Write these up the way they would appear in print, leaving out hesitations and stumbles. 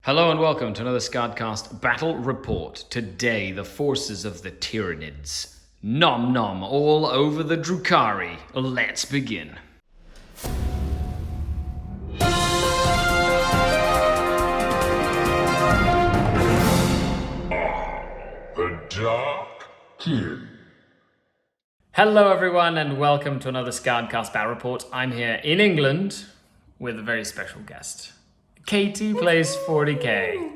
Hello and welcome to another SkaredCast Battle Report. Today, the forces of the Tyranids. Nom nom all over the Drukhari. Let's begin. The Dark Kid. Hello everyone and welcome to another SkaredCast Battle Report. I'm here in England with a very special guest. Katie plays 40k.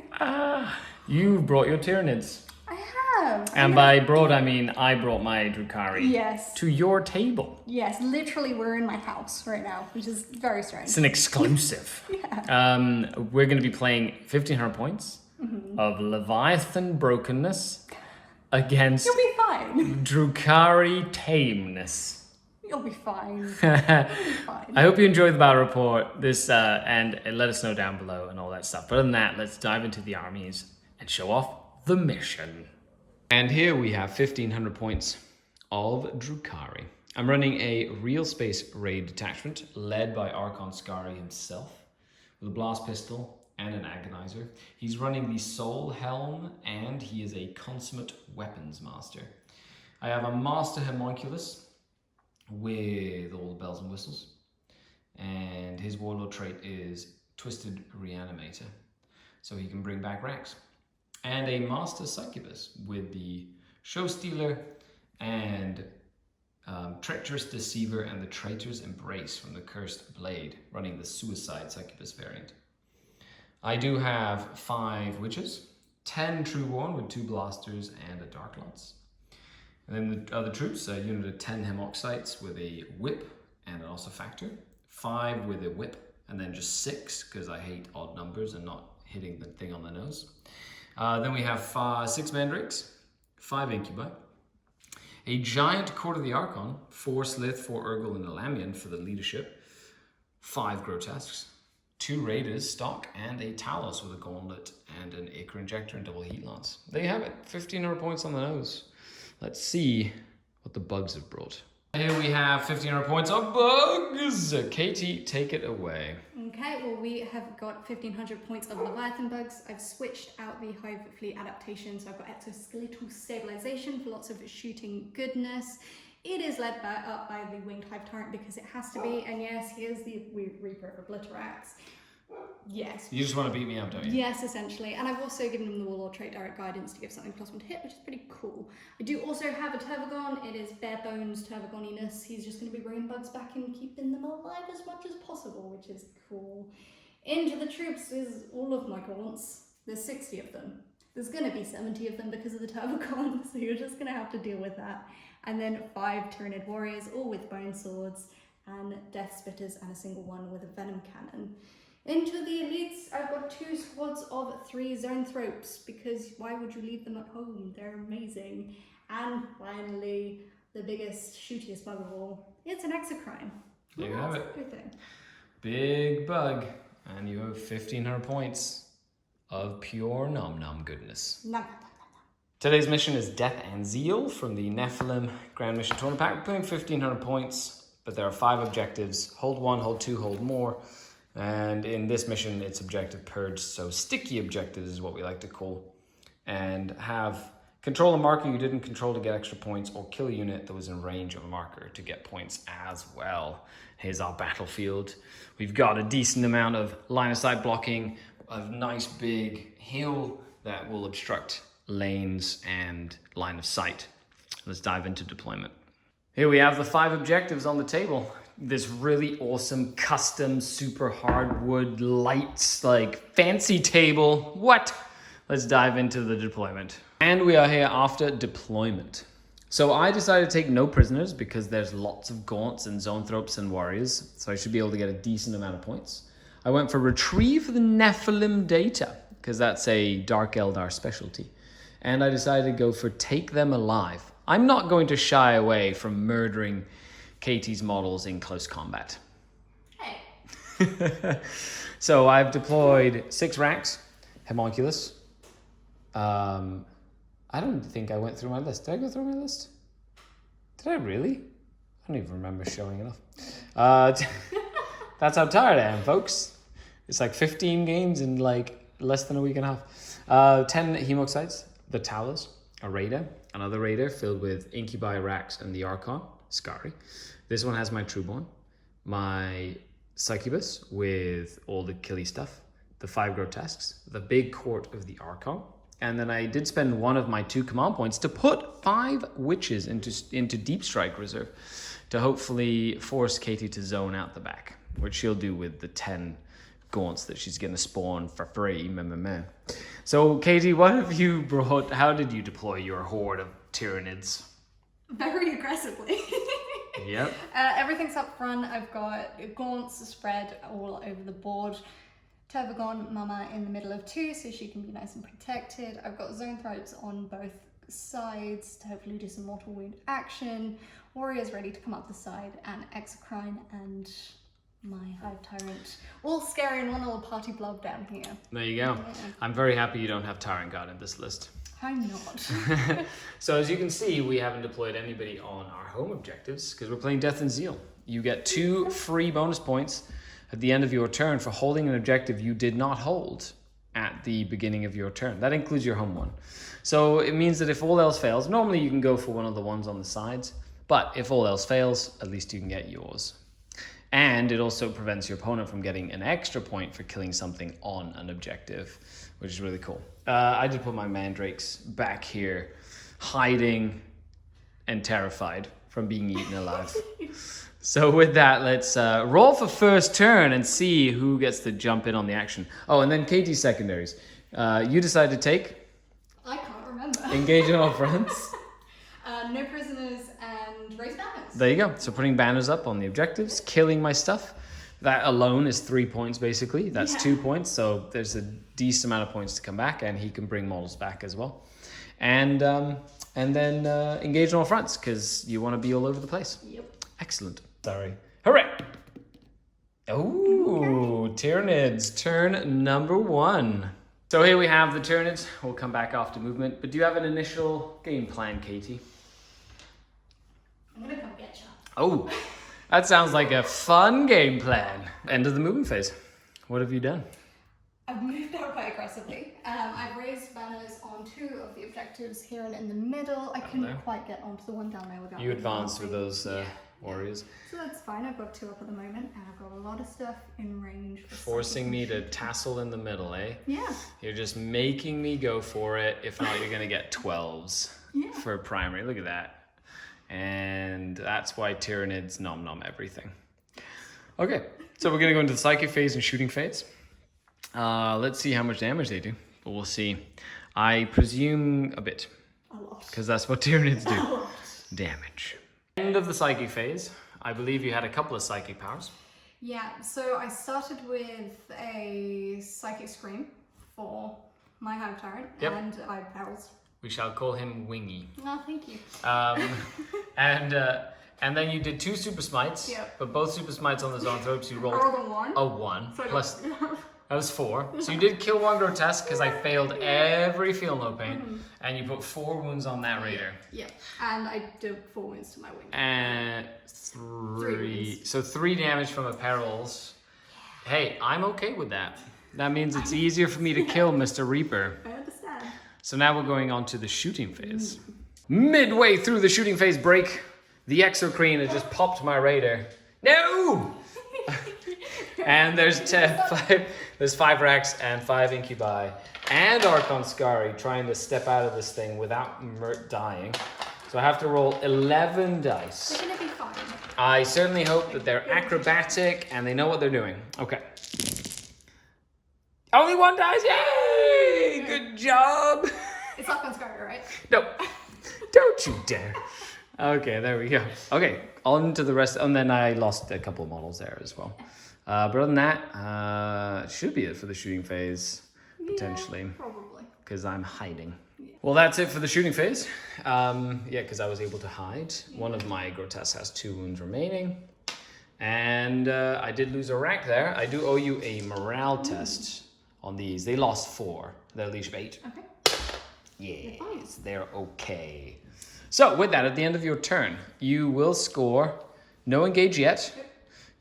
You brought your Tyranids. I have. And by brought, I mean I brought my Drukhari Yes. to your table. Yes, literally we're in my house right now, which is very strange. It's an exclusive. Yeah. We're going to be playing 1,500 points of Leviathan Brokenness against You'll be fine. Drukhari Tameness. You'll be fine. You'll be fine. I hope you enjoyed the battle report. And let us know down below and all that stuff. But other than that, let's dive into the armies and show off the mission. And here we have 1,500 points of Drukhari. I'm running a real space raid detachment led by Archon Skari himself with a blast pistol and an agonizer. He's running the Soul Helm and he is a consummate weapons master. I have a master homunculus with all the bells and whistles, and his warlord trait is Twisted Reanimator, so he can bring back Rex, and a master succubus with the Show Stealer and Treacherous Deceiver and the Traitor's Embrace from the Cursed Blade, running the Suicide Succubus variant. I do have 5 witches, 10 Trueborn with 2 blasters and a Dark Lance. And then the other troops, a unit of 10 Hemoxites with a whip and an Ossifactor, 5 with a whip, and then just 6 because I hate odd numbers and not hitting the thing on the nose. Then we have 6 Mandrakes, 5 Incubi, a giant Court of the Archon, 4 Slith, 4 Urgle, and a Lamian for the leadership, 5 Grotesques, 2 Raiders stock, and a Talos with a Gauntlet and an Acre Injector and double Heat Lance. There you have it, 1,500 points on the nose. Let's see what the bugs have brought. Here we have 1,500 points of bugs. Katie, take it away. Okay, well we have got 1,500 points of Leviathan bugs. I've switched out the Hive Fleet adaptation, so I've got exoskeletal stabilization for lots of shooting goodness. It is led up by the Winged Hive Tyrant because it has to be, and yes, here's the Reaper of Obliterax. Yes. You just want to beat me up, don't you? Yes, essentially. And I've also given him the Warlord trait Direct Guidance to give something +1 to hit, which is pretty cool. I do also have a Turvagon. It is bare bones Turvagoniness. He's just going to be bringing bugs back and keeping them alive as much as possible, which is cool. Into the troops is all of my gaunts. There's 60 of them. There's going to be 70 of them because of the Turvagon, so you're just going to have to deal with that. And then 5 Tyranid Warriors, all with bone swords and Death Spitters and a single one with a Venom Cannon. Into the elites, I've got 2 squads of 3 Zoanthropes, because why would you leave them at home? They're amazing. And finally, the biggest, shootiest bug of all, it's an Exocrine. There you have it. Everything. Big bug. And you have 1,500 points of pure nom nom goodness. Nom. Today's mission is Death and Zeal from the Nephilim Grand Mission Tournament Pack. We're putting 1,500 points, but there are 5 objectives. Hold 1, hold 2, hold more. And in this mission, it's objective purge, so sticky objectives is what we like to call. And have control a marker you didn't control to get extra points, or kill a unit that was in range of a marker to get points as well. Here's our battlefield. We've got a decent amount of line of sight blocking, a nice big hill that will obstruct lanes and line of sight. Let's dive into deployment. Here we have the 5 objectives on the table. This really awesome custom super hardwood lights like fancy table. What? Let's dive into the deployment. And we are here after deployment. So I decided to take no prisoners because there's lots of gaunts and zoanthropes and warriors, so I should be able to get a decent amount of points. I went for retrieve the Nephilim data because that's a Dark Eldar specialty. And I decided to go for take them alive. I'm not going to shy away from murdering Katie's models in close combat. Hey. So I've deployed 6 racks, homunculus. I don't think I went through my list. Did I go through my list? Did I really? I don't even remember showing it off. That's how tired I am, folks. It's like 15 games in like less than a week and a half. 10 hemoxites, the Talos, a raider, another raider filled with Incubi, Rax, and the Archon, Skari. This one has my Trueborn, my Succubus with all the killy stuff, the 5 Grotesques, the big court of the Archon, and then I did spend one of my 2 command points to put 5 witches into Deep Strike Reserve to hopefully force Katie to zone out the back, which she'll do with the 10 gaunts that she's going to spawn for free. So, Katie, what have you brought? How did you deploy your horde of Tyranids? Very aggressively. Yep. Everything's up front. I've got gaunts spread all over the board. Tervagon Mama in the middle of 2, so she can be nice and protected. I've got zone throats on both sides to hopefully do some mortal wound action. Warriors ready to come up the side, and Exocrine and my Hive Tyrant. All scary and one little party blob down here. There you go. Yeah. I'm very happy you don't have Tyrant Guard in this list. I'm not. So as you can see, we haven't deployed anybody on our home objectives because we're playing Death and Zeal. You get 2 free bonus points at the end of your turn for holding an objective you did not hold at the beginning of your turn. That includes your home one. So it means that if all else fails, normally you can go for one of the ones on the sides, but if all else fails, at least you can get yours. And it also prevents your opponent from getting an extra point for killing something on an objective, which is really cool. I did put my mandrakes back here, hiding and terrified from being eaten alive. So with that, let's roll for first turn and see who gets to jump in on the action. Oh, and then Katie's secondaries. You decide to take. I can't remember. Engage in all fronts. No prisoners and raise banners. There you go. So putting banners up on the objectives, killing my stuff. That alone is 3 points, basically. That's 2 points. So there's a decent amount of points to come back, and he can bring models back as well. And then engage on all fronts, because you want to be all over the place. Yep. Excellent. Sorry. Hooray! Oh, okay. Tyranids, turn number 1. So here we have the Tyranids. We'll come back after movement. But do you have an initial game plan, Katie? I'm gonna come get you. Oh, that sounds like a fun game plan. End of the movement phase. What have you done? I've moved out quite aggressively. I've raised banners on 2 of the objectives here and in the middle. I couldn't quite get onto the one down there without. You advanced with those warriors. So that's fine. I've got 2 up at the moment, and I've got a lot of stuff in range. Forcing me to tassel in the middle, eh? Yeah. You're just making me go for it. If not, you're gonna get 12s for primary. Look at that. And that's why Tyranids nom everything. Okay, so we're gonna go into the psychic phase and shooting phase. Let's see how much damage they do, but we'll see. I presume a bit. A lot. Because that's what Tyranids do. A lot. Damage. End of the psychic phase. I believe you had a couple of psychic powers. Yeah, so I started with a psychic scream for my Hive Tyrant and Hive Perils. We shall call him Wingy. Oh, thank you. And then you did 2 super smites. Yep. But both super smites on the zone throat, so you rolled a 1 so plus. That was 4. So you did kill 1 grotesque because I failed every feel no pain, and you put 4 wounds on that raider. Yeah, and I did 4 wounds to my wing. And 3. So 3 damage from a perils. Hey, I'm okay with that. That means it's easier for me to kill Mr. Reaper. I understand. So now we're going on to the shooting phase. Midway through the shooting phase break, the Exocrine has just popped my raider. No! And there's 5 Rax and 5 Incubi and Archon Skari trying to step out of this thing without dying. So I have to roll 11 dice. They're gonna be fine. I certainly hope that they're acrobatic and they know what they're doing. Okay. Only 1 dice, yay! Good job. It's Archon Skari, right? No, don't you dare. Okay, there we go. Okay, on to the rest. And then I lost a couple of models there as well. But other than that, should be it for the shooting phase, potentially. Yeah, probably. Because I'm hiding. Yeah. Well, that's it for the shooting phase. Because I was able to hide. One of my grotesques has 2 wounds remaining. And I did lose a rack there. I do owe you a morale test on these. They lost 4. They're leash of 8. Okay. Yes, they're okay. So with that, at the end of your turn, you will score no engage yet. Yep.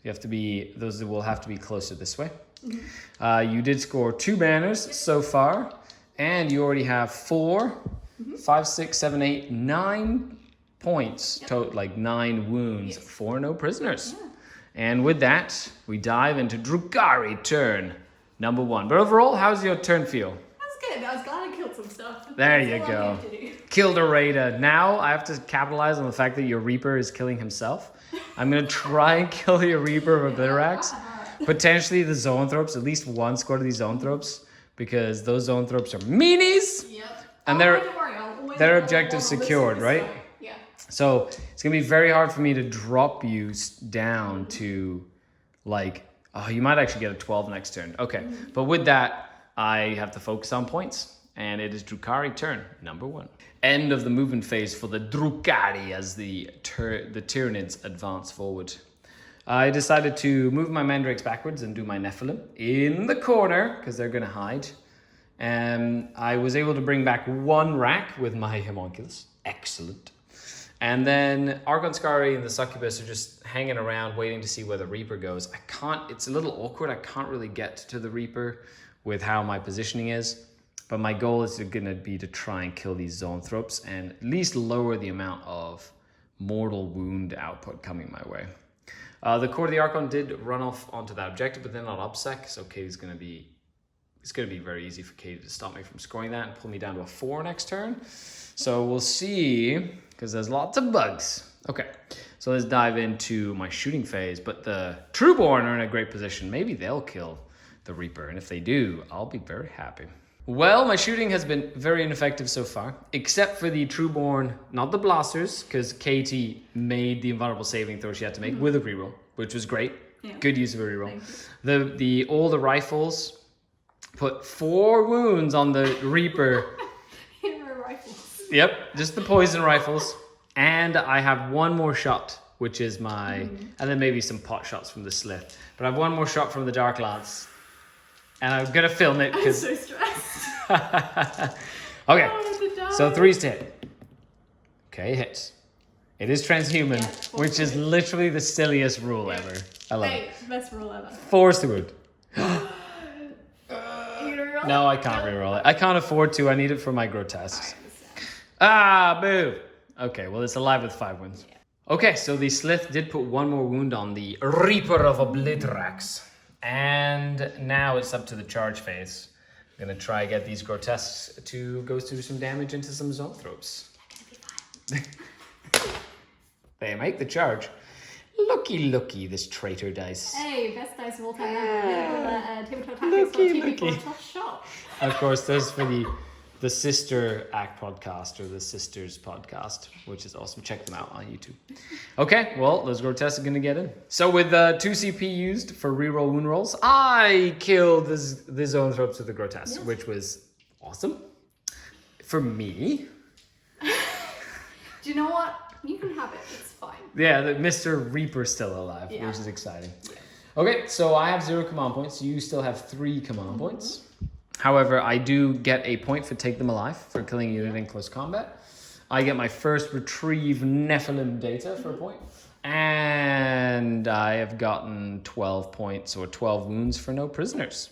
You have to be, those will have to be closer this way. You did score 2 banners so far, and you already have 4, 5, 6, 7, 8, 9 points, like 9 wounds for no prisoners. Yeah. And with that, we dive into Drukhari turn number 1. But overall, how's your turn feel? That's good. I was glad I killed some stuff. There That's you all I go. needed to do. Killed a raider. Now I have to capitalize on the fact that your Reaper is killing himself. I'm going to try and kill your Reaper with a Bliterax. Potentially the Zoanthropes, at least one score to these Zoanthropes, because those Zoanthropes are meanies. Yep. And don't worry, I'll always their roll objective on this secured, side. right? Yeah. So it's going to be very hard for me to drop you down to like, oh, you might actually get a 12 next turn. Okay, but with that, I have to focus on points. And it is Drukhari turn number 1. End of the movement phase for the Drukhari as the Tyranids advance forward. I decided to move my Mandrakes backwards and do my Nephilim in the corner because they're going to hide. I was able to bring back 1 rack with my Homunculus. Excellent. And then Archon Skari and the Succubus are just hanging around waiting to see where the Reaper goes. It's a little awkward. I can't really get to the Reaper with how my positioning is. But my goal is going to be to try and kill these Zoanthropes and at least lower the amount of mortal wound output coming my way. The core of the Archon did run off onto that objective, but then not upsec, so it's going to be very easy for Katie to stop me from scoring that and pull me down to a 4 next turn. So we'll see, because there's lots of bugs. Okay, so let's dive into my shooting phase. But the Trueborn are in a great position. Maybe they'll kill the Reaper, and if they do, I'll be very happy. Well, my shooting has been very ineffective so far, except for the Trueborn, not the blasters, because Katie made the invulnerable saving throw she had to make with a reroll, which was great. Yeah. Good use of a reroll. All the rifles put 4 wounds on the Reaper. Hero rifles. Yep, just the poison rifles. And I have 1 more shot, which is my, and then maybe some pot shots from the Slith. But I have 1 more shot from the Dark Lance. And I'm gonna film it because. I'm so stressed. Okay, so 3's to hit. Okay, hits. It is transhuman, which is literally the silliest rule ever. I love it. Best rule ever. 4's to wound. You gonna reroll? No, I can't reroll it. I can't afford to. I need it for my grotesques. Boo. Okay, well, it's alive with 5 wounds. Yeah. Okay, so the Slith did put 1 more wound on the Reaper of Obliterax. And now it's up to the charge phase. I'm going to try and get these grotesques to go through some damage into some Zoanthropes. They're going to be fine. They make the charge. Looky, this traitor dice. Hey, best dice of all time. Tabletop Tactics. Shop. Of course, those for the Sister Act podcast or the Sisters podcast, which is awesome. Check them out on YouTube. Okay, well, those grotesques are going to get in. So with 2 CP used for reroll wound rolls, I killed the Zoanthropes with the grotesque, which was awesome for me. Do you know what? You can have it. It's fine. Yeah, the Mr. Reaper's still alive, which is exciting. Yeah. Okay, so I have 0 command points. You still have 3 command points. However, I do get a point for Take Them Alive for killing a unit in close combat. I get my first Retrieve Nephilim data for a point. And I have gotten 12 points or 12 wounds for no prisoners.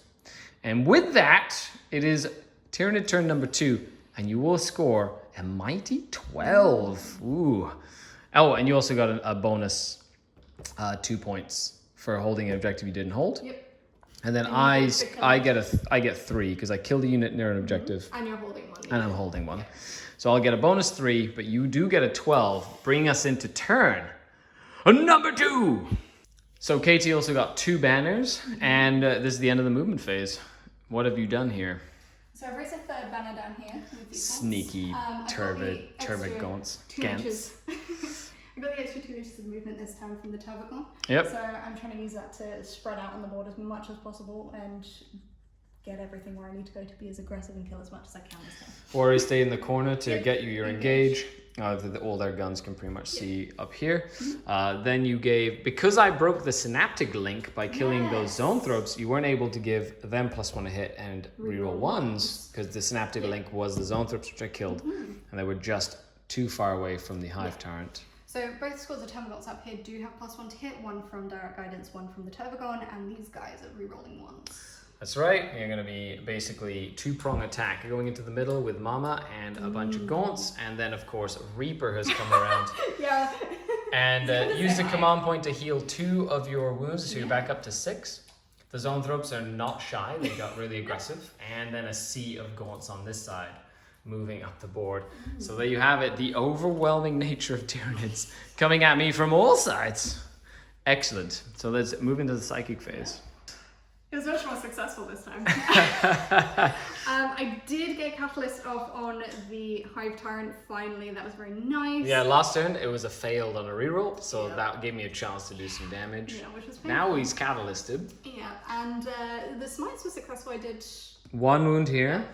And with that, it is Tyranid turn number 2. And you will score a mighty 12. Ooh. Oh, and you also got a bonus 2 points for holding an objective you didn't hold. Yep. And then I get 3 because I killed a unit near an objective. And you're holding 1. And I'm holding 1. So I'll get a bonus 3, but you do get a 12, bringing us into turn number 2. So Katie also got 2 banners, and this is the end of the movement phase. What have you done here? So I've raised a 3rd banner down here. With these Sneaky, turbid gaunts. I got the extra 2 inches of movement this time from the Tabletop. Yep. So I'm trying to use that to spread out on the board as much as possible and get everything where I need to go to be as aggressive and kill as much as I can this time. Or stay in the corner to get you your engage. All their guns can pretty much see up here. Then you gave, because I broke the synaptic link by killing those Zoanthropes, you weren't able to give them +1 a hit and reroll 1s because the synaptic link was the Zoanthropes which I killed, and they were just too far away from the Hive Tyrant. So both squads of Termagants up here do have +1 to hit, one from Direct Guidance, one from the Turbogon, and these guys are rerolling ones. That's right. You're going to be basically two-prong attack. You're going into the middle with Mama and a bunch of Gaunts, and then of course Reaper has come around. Yeah. And use the command point to heal 2 of your wounds, so you're back up to 6. The Zoanthropes are not shy, they got really aggressive. And then a sea of Gaunts on this side, moving up the board. So there you have it, the overwhelming nature of Tyranids coming at me from all sides. Excellent. So let's move into the psychic phase. It was much more successful this time. I did get Catalyst off on the Hive Tyrant finally. That was very nice. Yeah, last turn it was a failed on a reroll, so that gave me a chance to do some damage. Yeah, which was painful. Now he's catalysted. Yeah, and the Smites were successful. I did 1 wound here,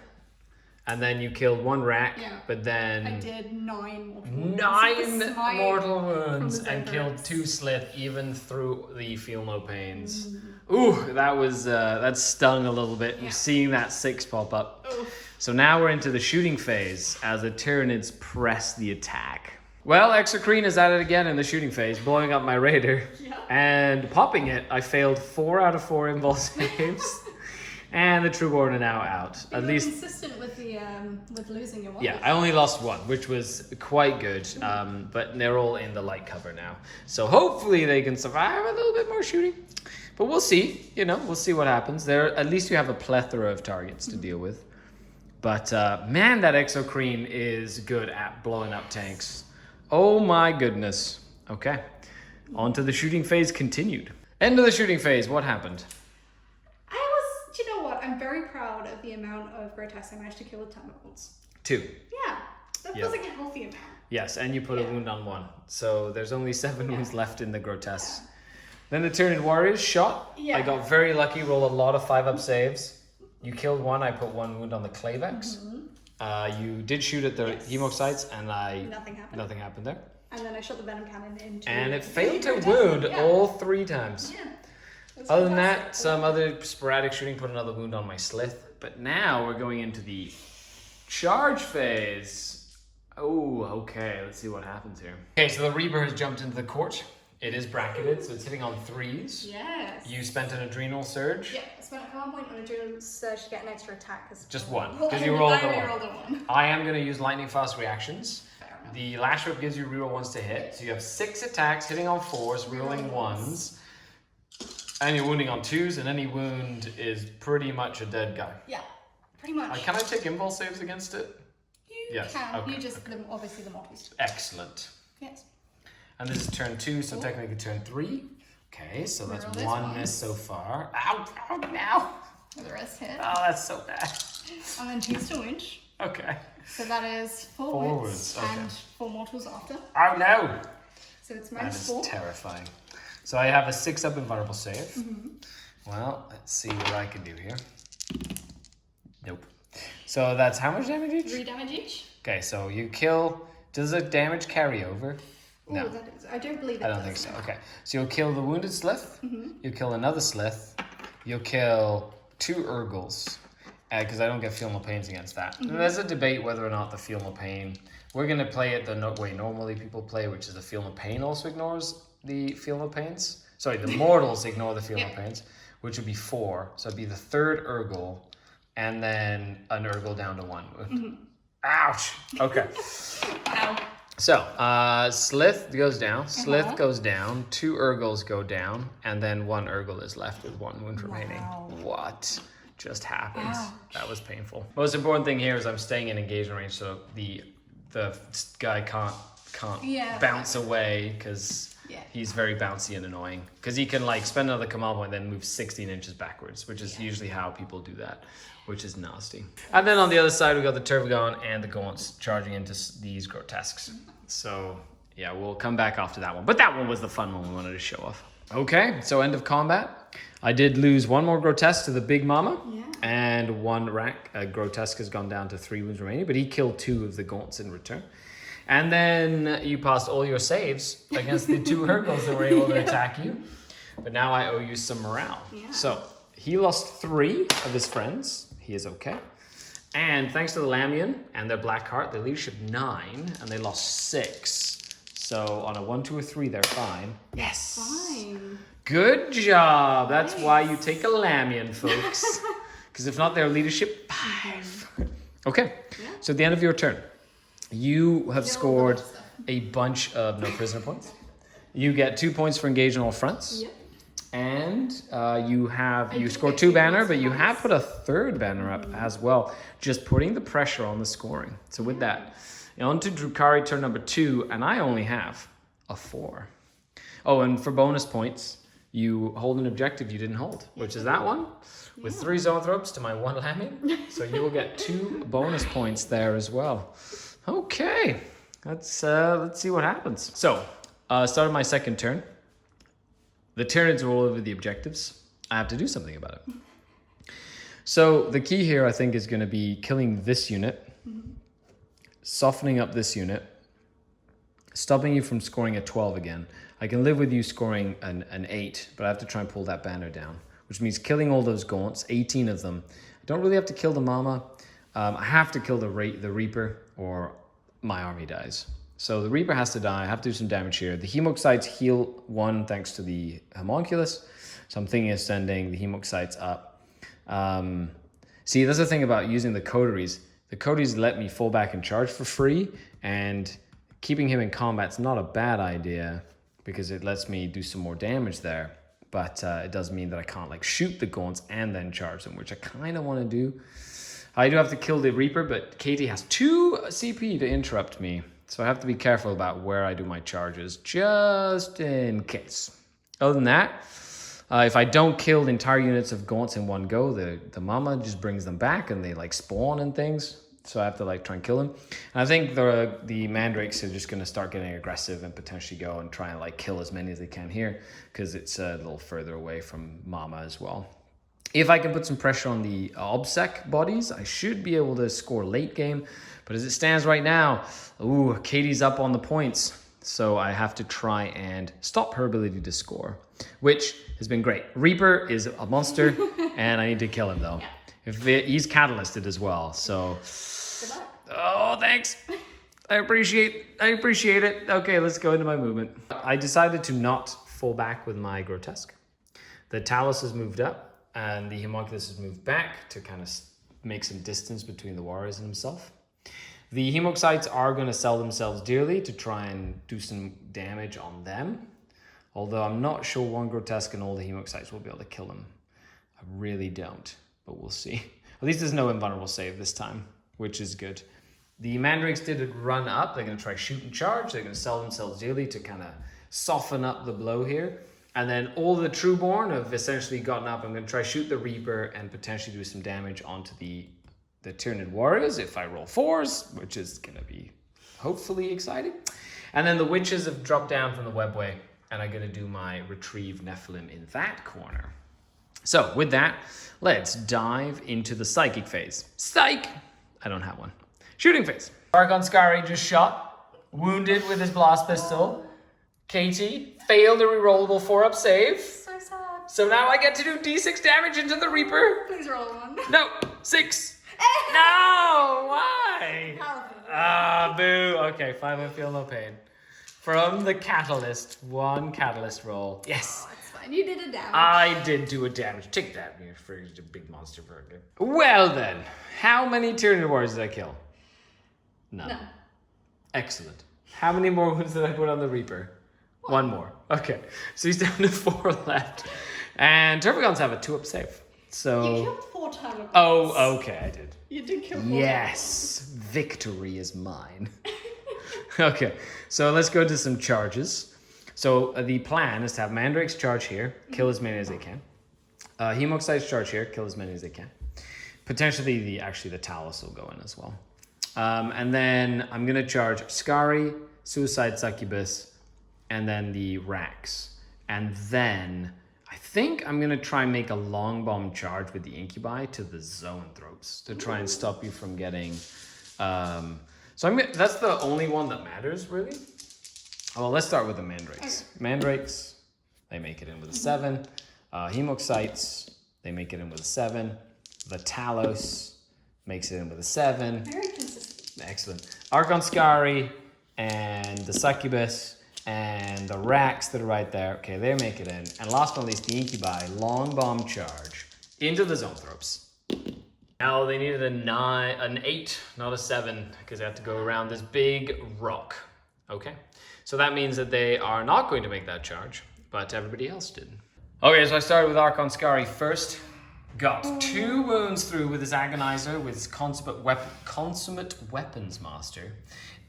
and then you killed 1 rack, Yeah. but then I did 9 mortal wounds. 9 The Smite mortal from wounds the and killed Zoanthropes. 2 Slith even through the Feel No Pains. Ooh, that was that stung a little bit. Yeah. Seeing that 6 pop up. Oof. So now we're into the shooting phase as the Tyranids press the attack. Well, Exocrine is at it again in the shooting phase, blowing up my Raider and popping it. I failed 4 out of 4 invul saves. And the Trueborn are now out. You At were least, consistent with the with losing your one. yeah, I only lost 1, which was quite good. But they're all in the light cover now, so hopefully they can survive a little bit more shooting. But we'll see. You know, we'll see what happens. There, at least you have a plethora of targets to deal with. But man, that Exocrine is good at blowing up tanks. Oh my goodness. Okay, on to the shooting phase continued. End of the shooting phase. What happened? Do you know what? I'm very proud of the amount of grotesques I managed to kill with Termagants. 2. Yeah, that feels like a healthy amount. Yes, and you put a wound on 1. So there's only 7 wounds left in the grotesques. Then the Tyranid Warriors shot. Yeah. I got very lucky, rolled a lot of 5-up saves. You killed 1, I put 1 wound on the Clavex. You did shoot at the Hemok sites, and nothing happened there. And then I shot the Venom Cannon into... And it failed to wound all 3 times. Yeah. Other than that, some other sporadic shooting put another wound on my Slith. But now we're going into the charge phase. Oh, okay. Let's see what happens here. Okay, so the Reaper has jumped into the court. It is bracketed, so it's hitting on 3s. Yes. You spent an Adrenal Surge. Yeah, I spent a command point on Adrenal Surge to get an extra attack. Just 1, Well, because you rolled I the only 1. rolled a 1. I am going to use Lightning Fast reactions. Fair enough. The Lash Whip gives you reroll 1s to hit. So you have 6 attacks, hitting on 4s, rerolling 1s. And you're wounding on 2s, and any wound is pretty much a dead guy. Yeah, pretty much. Can I take impulse saves against it? You can. Okay, You just, obviously the multis. Excellent. Yes. And this is turn 2, so technically turn 3. Okay, so that's Reroll this 1 once. miss so far. Ow, ow, now. The rest hit. Oh, that's so bad. And then 2 to winch. Okay. So that is 4 4 wounds wounds, okay. and 4 mortals after. Oh, no. So it's That minus is 4. terrifying. So I have a 6-up invulnerable save. Well, let's see what I can do here. Nope. So that's how much damage each? 3 damage each. Okay, so you kill. Does the damage carry over? Ooh, No. that is, I don't believe it I don't does. think so. Okay. So you'll kill the wounded Slith. You'll kill another Slith. You'll kill 2 Urgles. Because I don't get Feel No Pains against that. And there's a debate whether or not the Feel No Pain. We're going to play it the way normally people play, which is the Feel No Pain also ignores the Feel No Pains. Sorry, the mortals ignore the Feel No Pains, which would be 4. So it'd be the 3rd Urgle, and then an Urgle down to 1 wound. Ouch! Okay. Ow. So, Slith goes down, Slith goes down, 2 Urgles go down, and then 1 Urgle is left with 1 wound remaining. What just happened? Ouch. That was painful. Most important thing here is I'm staying in engagement range, so the guy can't bounce away, because he's very bouncy and annoying. Because he can spend another command point and then move 16 inches backwards, which is usually how people do that, which is nasty. And then on the other side, we got the Turbogon and the Gaunts charging into these grotesques. So yeah, we'll come back after that one. But that one was the fun one we wanted to show off. Okay, so end of combat. I did lose 1 more grotesque to the Big Mama. And 1 rack. Grotesque has gone down to 3 wounds remaining, but he killed 2 of the Gaunts in return. And then you passed all your saves against the 2 Urgles that were able to attack you. But now I owe you some morale. So he lost 3 of his friends. He is okay. And thanks to the Lamian and their Black Heart, their leadership 9, and they lost 6. So on a 1, 2, or 3, they're fine. Yes. Fine. Good job. That's why you take a Lamian, folks. Because if not, they're leadership 5. Okay. Yeah. So at the end of your turn, you have scored a bunch of no prisoner points. You get 2 points for engage on all fronts. Yep. And you scored 2 banner, but you have put a 3rd banner up as well, just putting the pressure on the scoring. So with that, on to Drukhari turn number 2, and I only have a 4. Oh, and for bonus points, you hold an objective you didn't hold, which is that one, with 3 zoanthropes to my 1 Lamian. So you will get 2 bonus points there as well. Okay, let's see what happens. So, start of my second turn. The Tyranids roll over the objectives. I have to do something about it. So the key here, I think, is going to be killing this unit, softening up this unit, stopping you from scoring a 12 again. I can live with you scoring an 8, but I have to try and pull that banner down, which means killing all those gaunts, 18 of them. I don't really have to kill the Mama. I have to kill the Reaper, or my army dies. So the Reaper has to die. I have to do some damage here. The Hemoxites heal 1 thanks to the Homunculus. So I'm thinking of sending the Hemoxites up. See, that's the thing about using the Coteries. The Coteries let me fall back and charge for free, and keeping him in combat's not a bad idea because it lets me do some more damage there. But it does mean that I can't like shoot the Gaunts and then charge them, which I kind of want to do. I do have to kill the Reaper, but Katie has 2 CP to interrupt me. So I have to be careful about where I do my charges, just in case. Other than that, if I don't kill the entire units of Gaunts in one go, the Mama just brings them back and they like spawn and things. So I have to like try and kill them. And I think the Mandrakes are just going to start getting aggressive and potentially go and try and like kill as many as they can here, because it's a little further away from Mama as well. If I can put some pressure on the Obsec bodies, I should be able to score late game. But as it stands right now, ooh, Katie's up on the points. So I have to try and stop her ability to score, which has been great. Reaper is a monster, and I need to kill him though. Yeah. He's catalysted as well, so. Good luck. Oh, thanks. I appreciate it. Okay, let's go into my movement. I decided to not fall back with my Grotesque. The Talus has moved up, and the Homunculus has moved back to kind of make some distance between the warriors and himself. The Hemoxites are going to sell themselves dearly to try and do some damage on them. Although I'm not sure 1 Grotesque and all the Hemoxites will be able to kill him. I really don't, but we'll see. At least there's no invulnerable save this time, which is good. The Mandrakes did a run up. They're going to try shoot and charge. They're going to sell themselves dearly to kind of soften up the blow here. And then all the Trueborn have essentially gotten up. I'm going to try shoot the Reaper and potentially do some damage onto the Tyranid warriors if I roll 4s, which is going to be hopefully exciting. And then the Witches have dropped down from the webway, and I'm going to do my Retrieve Nephilim in that corner. So with that, let's dive into the Psychic phase. Psych! I don't have one. Shooting phase. Argon Skari just shot, wounded with his blast pistol. Katie failed a rerollable 4-up save. So sad. So now I get to do d6 damage into the Reaper. Please roll 1. No, 6. No, why? Boo. Okay, 5, I feel no pain. From the Catalyst, 1 Catalyst roll. Yes. Oh, it's fine. You did a damage. I did do a damage. Take that, you freaking big monster burger. Well then, how many Tyranid warriors did I kill? None. No. Excellent. How many more wounds did I put on the Reaper? 1 more. Okay, so he's down to 4 left. And Turbogons have a 2-up save. So. You killed 4 Turbogons. Oh, okay, I did. You did kill 4 Yes, victory is mine. Okay, so let's go to some charges. So the plan is to have Mandrakes charge here, kill as many as they can. Hemoxites charge here, kill as many as they can. Potentially the Talus will go in as well. And then I'm going to charge Skari, Suicide Succubus, and then the Rax. And then I think I'm going to try and make a long bomb charge with the Incubi to the Zoanthropes to try and stop you from getting... that's the only one that matters, really. Well, let's start with the Mandrakes. Mandrakes, they make it in with a 7. Hemoxites, they make it in with a 7. The Talos makes it in with a 7. Very consistent. Excellent. Argon Skari and the succubus, and the racks that are right there. Okay, they make it in. And last but not least, the incubi, long bomb charge into the zoanthropes. Now they needed an 8, not a 7, because they have to go around this big rock. Okay, so that means that they are not going to make that charge, but everybody else did. Okay, so I started with Archon Skari first. Got 2 wounds through with his Agonizer, with his consummate weapons master.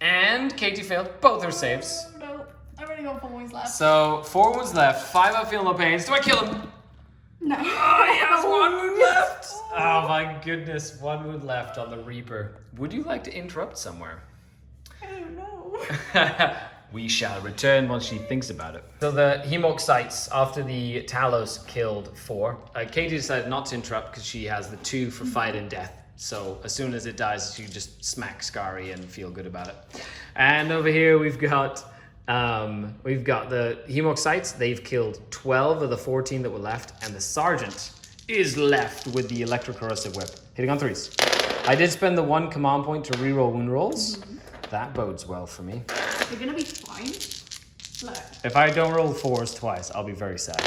And Katie failed both her saves. No, I've only got 4 wounds left. So 4 wounds left, 5 I feel no pains. Do I kill him? No. Oh, he has 1 wound left. Oh my goodness, 1 wound left on the Reaper. Would you like to interrupt somewhere? I don't know. We shall return once she thinks about it. So the Hemok sites, after the Talos killed 4, Katie decided not to interrupt because she has the 2 for fight and death. So as soon as it dies, she just smack Skari and feel good about it. And over here we've got the Hemok sites. They've killed 12 of the 14 that were left, and the Sergeant is left with the electrocorrosive whip, hitting on 3s. I did spend the 1 command point to reroll wound rolls. That bodes well for me. You're gonna be fine. Look. If I don't roll 4s twice, I'll be very sad.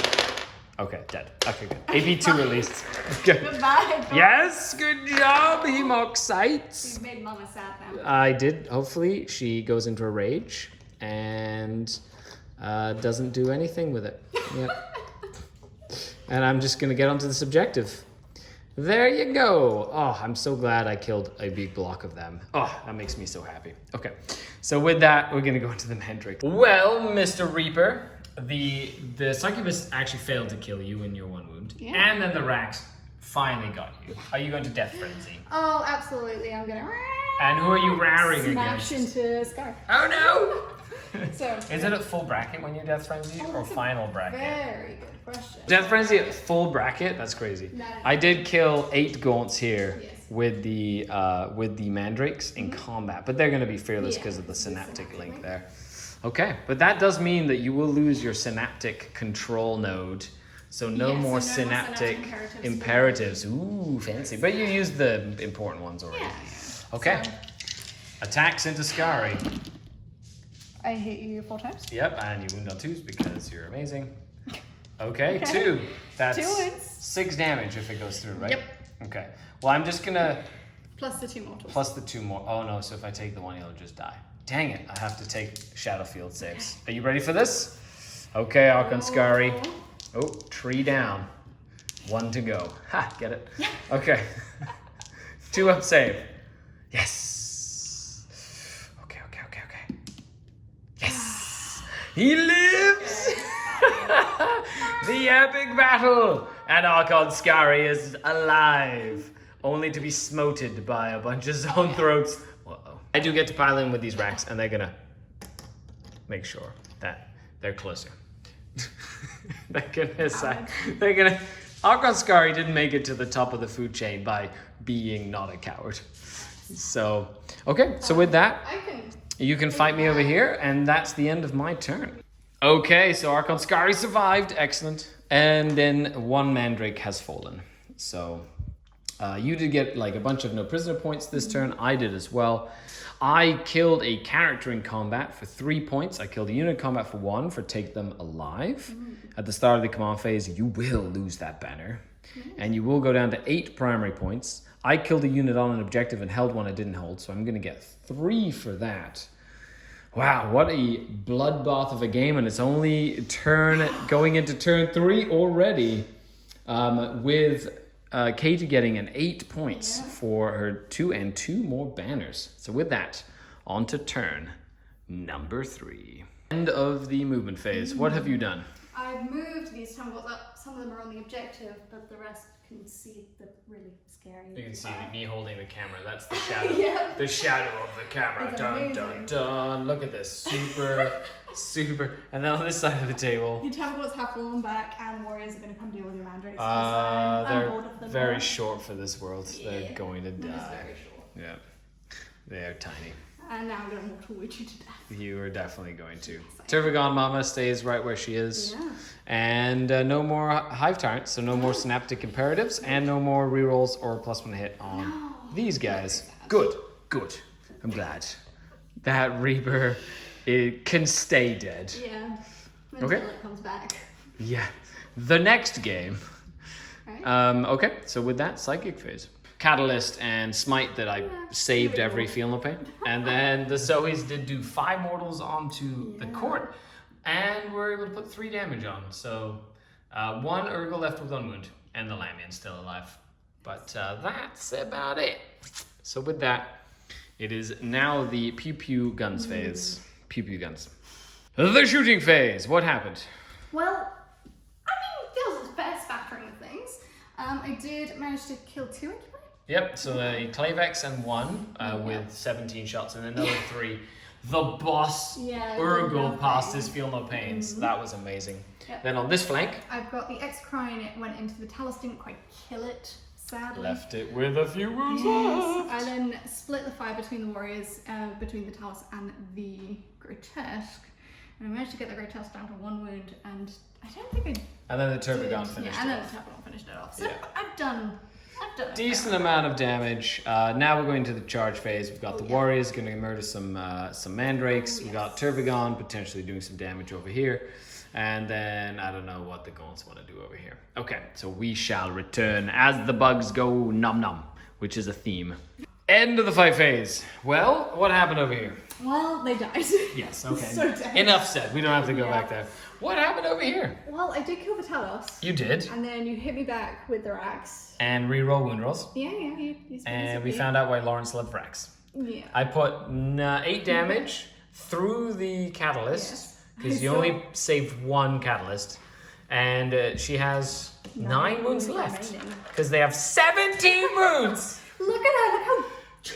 Okay, dead. Okay, good. AP2 at least. Good. Goodbye. Yes, good job, Hemok sites. You've made Mama sad now. I did. Hopefully, she goes into a rage and doesn't do anything with it. Yep. And I'm just gonna get onto this objective. There you go. Oh, I'm so glad I killed a big block of them. Oh, that makes me so happy. Okay, so with that, we're gonna go into the Mandrake. Well, Mr. Reaper, the succubus actually failed to kill you in your 1 wound. Yeah. And then the racks finally got you. Are you going to Death Frenzy? Oh, absolutely. I'm gonna. And who are you raring Smash against? into Skari. Oh no! So. Is it at full bracket when you Death Frenzy or That's a final bracket? Very good question. Death Frenzy at full bracket? That's crazy. No. I did kill 8 Gaunts here Yes. with the Mandrakes in combat, but they're going to be fearless Yeah, because of the it's synaptic synaptic link link. there. Okay, but that does mean that you will lose your synaptic control node. So no Yeah, so more no synaptic synaptic imperatives. Ooh, fancy. But you used the important ones already. Yeah. Okay. So, Attacks into Skari. I hit you 4 times. Yep, and you wound on 2s because you're amazing. Okay, 2. 2 That's wounds. 6 damage if it goes through, right? Yep. Okay. Well, I'm just gonna Plus the 2 mortals. plus the 2 more. Oh no, so if I take the 1, he'll just die. Dang it, I have to take Shadowfield saves. Are you ready for this? Okay, Archon Skari. Oh, tree down. 1 to go. Ha, get it? Okay. 2 up save. Yes. Okay. Yes. He lives. The epic battle. And Archon Skari is alive. Only to be smoted by a bunch of zone throats. Uh-oh. I do get to pile in with these racks, and they're gonna make sure that they're closer. They're gonna Archon Skari didn't make it to the top of the food chain by being not a coward. So, okay, so with that, you can fight me over here, and that's the end of my turn. Okay, so Archon Skari survived, excellent. And then 1 Mandrake has fallen. So, you did get like a bunch of no prisoner points this turn. I did as well. I killed a character in combat for 3 points. I killed a unit in combat for 1 for take them alive. At the start of the command phase, you will lose that banner. And you will go down to 8 primary points. I killed a unit on an objective and held one I didn't hold, so I'm going to get 3 for that. Wow, what a bloodbath of a game, and it's only going into turn 3 already, with Katie getting an 8 points for her 2 and 2 more banners. So with that, on to turn number 3. End of the movement phase. What have you done? I've moved these tumbles up. Some of them are on the objective, but the rest can see the really scary. You can see me holding the camera. That's the shadow. Yeah. The shadow of the camera. It's Dun, amazing. dun, dun. Look at this. Super. And then on this side of the table, The tumbles have fallen back, and warriors are going to come deal with your mandrakes. they're very short for this world. Yeah. They're going to That is die. very short. Yeah. They're tiny. And now I'm going to mortal wound you to death. You are definitely going to. Tervagon Mama stays right where she is. Yeah. And no more Hive Tyrants, so no more Synaptic Imperatives, and no more rerolls or +1 hit on these guys. Good. I'm glad. that Reaper can stay dead. Yeah. Until Okay. it comes back. Yeah. The next game. Right. Okay, so with that, Psychic Phase. Catalyst and Smite that I saved here we every go. Feel No Pain. And then the Zoes did do 5 mortals onto the court. And we're able to put 3 damage on. So 1 Urgle left with 1 wound. And the Lamian's still alive. But that's about it. So with that, it is now the Pew Pew Guns phase. Pew Pew Guns. The shooting phase. What happened? Well, I mean, feels best factoring of things. I did manage to kill 2 incubi. Yep, so a Clavex and 1 with 17 shots and another 3. The boss Urgle passed his Feel No Pains. That was amazing. Yep. Then on this flank, I've got the X-Crine, it went into the Talus, didn't quite kill it, sadly. left it with a few wounds Yes. left. I then split the fire between the warriors, between the Talus and the Grotesque. And I managed to get the Grotesque down to 1 wound, and I don't think I And then the did. Turbogon finished and it then off. the Turbogon finished it off. So Yeah. I've done a Decent fair amount of damage. Now we're going to the charge phase. We've got the warriors going to murder some mandrakes. We got Turbogon potentially doing some damage over here. And then I don't know what the Gaunts want to do over here. Okay, so we shall return as the bugs go nom nom, which is a theme. End of the fight phase. Well, what happened over here? Well, they died. Yes, okay. So dead. Enough said. We don't have to go Yeah. back there. What happened over here? Well, I did kill the Talos. You did. And then you hit me back with the Rax. And reroll wound rolls. Yeah, you And we found out why Lawrence loved Vrax. Yeah. I put 8 damage through the catalyst Yes. because you So- only saved 1 catalyst, and she has 9 wounds wounds left remaining. because they have 17 wounds. Look at her, look how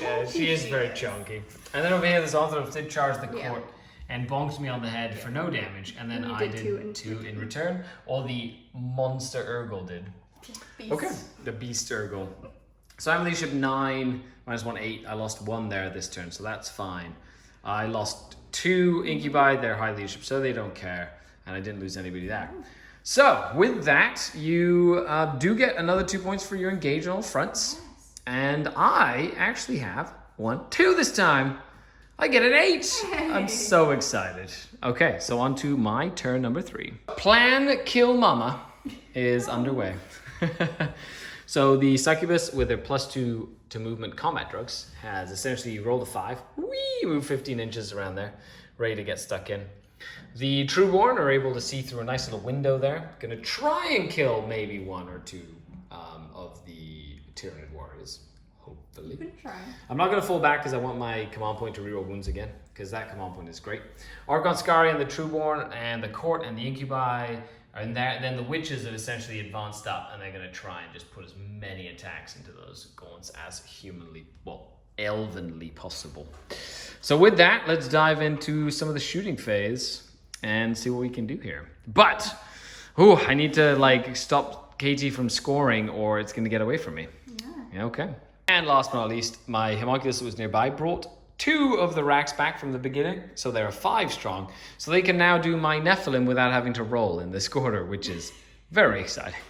Yeah, chunky she is very chunky. And then over here, this Orthodox did charge the Yeah. court and bonked me on the head for no damage, and then And you I did did 2 2 in return. Or the monster Urgle did. Beast. Okay, the Beast Urgle. So I'm leadership 9, minus 1, 8. I lost 1 there this turn, so that's fine. I lost 2 Incubi, they're high leadership, so they don't care. And I didn't lose anybody there. So, with that, you do get another 2 points for your engage on all fronts. And I actually have 1, 2 this time. I get an 8. I'm so excited. Okay, so on to my turn number 3. Plan Kill Mama is underway. So the Succubus with their +2 to movement combat drugs has essentially rolled a 5. Whee! Move 15 inches around there, ready to get stuck in. The Trueborn are able to see through a nice little window there. Gonna try and kill maybe 1 or 2 of the Tyranid warriors, hopefully. Good try. I'm not going to fall back because I want my command point to reroll wounds again, because that command point is great. Archon Skari and the Trueborn and the Court and the Incubi are in there. Then the Witches have essentially advanced up, and they're going to try and just put as many attacks into those Gaunts as humanly, well, elvenly possible. So with that, let's dive into some of the shooting phase and see what we can do here. But, I need to stop KT from scoring, or it's going to get away from me. Yeah. Okay. And last but not least, my Homunculus that was nearby brought 2 of the racks back from the beginning, so there are 5 strong. So they can now do my Nephilim without having to roll in this quarter, which is very exciting.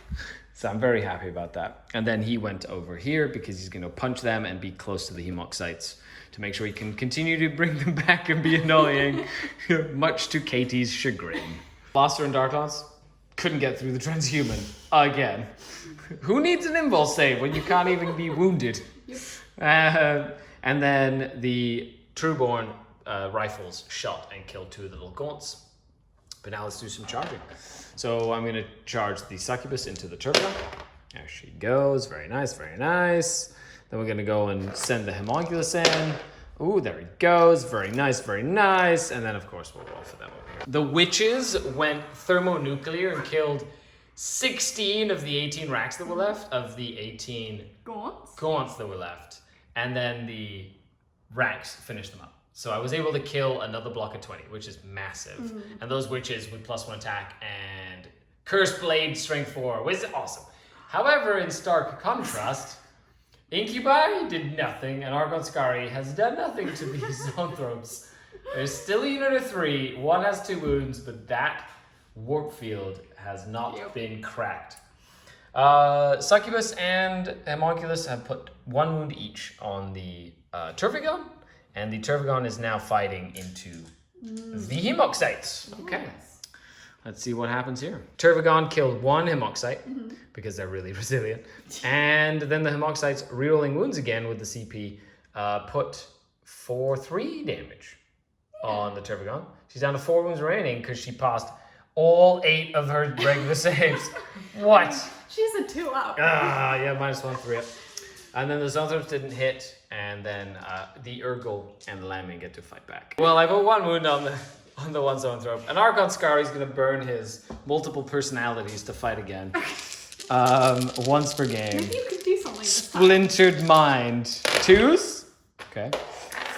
So I'm very happy about that. And then he went over here because he's going to punch them and be close to the Hemok sites to make sure he can continue to bring them back and be annoying, much to KT's chagrin. Blaster and Darklance couldn't get through the transhuman again. Who needs an impulse save when you can't even be wounded? And then the Trueborn rifles shot and killed 2 of the little Gaunts. But now let's do some charging. So I'm going to charge the Succubus into the Turbo. There she goes. Very nice, very nice. Then we're going to go and send the Homunculus in. Ooh, there he goes. Very nice, very nice. And then, of course, we'll roll for them over here. The Witches went thermonuclear and killed 16 of the 18 racks that were left, of the 18 Gaunts that were left. And then the racks finished them up. So I was able to kill another block of 20, which is massive. And those Witches with +1 attack and Cursed Blade Strength 4, which is awesome. However, in stark contrast, Incubi did nothing, and Archon Skari has done nothing to these Zoanthropes. There's still a unit of 3, 1 has 2 wounds, but that warp field has not been cracked. Succubus and Homunculus have put 1 wound each on the Turfigon, And the Turvagon is now fighting into the Hemoxites. Okay. Nice. Let's see what happens here. Turvagon killed one Hemoxite because they're really resilient. And then the Hemoxites rerolling wounds again with the CP put 3 damage on the Turvagon. She's down to 4 wounds remaining because she passed all 8 of her regular saves. What? She's a 2 up. Yeah, -1, 3 up. And then the Zonthrops didn't hit, and then the Urgle and the Lambing get to fight back. Well, I put 1 wound on the one Zonthrop. And Archon Skari's gonna burn his multiple personalities to fight again. Once per game. Maybe you could do something this time. Splintered Mind. 2s. Okay.